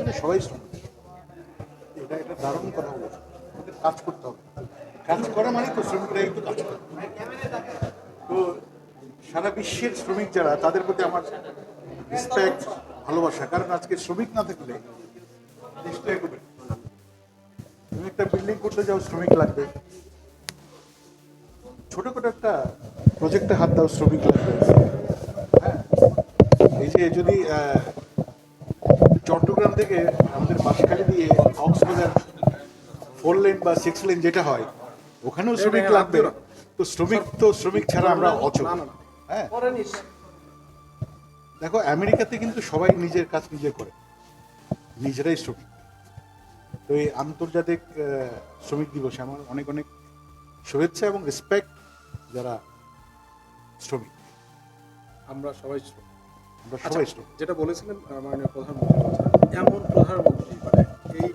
এখানে সবাই শ্রমিক। এটা একটা দারুণ কথা বলেছে, কাজ করতে হবে। কাজ করা মানে তো শ্রমিকরাই তো কাজ করে। তো সারা বিশ্বের শ্রমিক যারা, তাদের প্রতি আমার রেসপেক্ট, ভালোবাসা। কারণ আজকে শ্রমিক না থাকলে দেশটা এগোবে। তুমি একটা বিল্ডিং করতে যাও, শ্রমিক লাগবে। ছোটখাটো একটা প্রজেক্টে হাত দাও, শ্রমিক লাগবে। হ্যাঁ, এই যে যদি চট্টগ্রাম থেকে আমাদের বাঁশখালী দিয়ে কক্সবাজার 4 লেন বা 6 লেন যেটা হয়, ওখানেও শ্রমিক লাগবে। তো শ্রমিক ছাড়া আমরা অচল। হ্যাঁ, দেখো আমেরিকাতে কিন্তু সবাই নিজের কাজ নিজে করে, নিজেরাই শ্রমিক। তো এই আন্তর্জাতিক শ্রমিক দিবসে আমার অনেক অনেক শুভেচ্ছা এবং রেসপেক্ট যারা শ্রমিক। আমরা সবাই শ্রমিক। আমরা সবাই শ্রমিক। যেটা বলেছিলেন মাননীয় প্রধানমন্ত্রী, এমন প্রধানমন্ত্রী মানে এই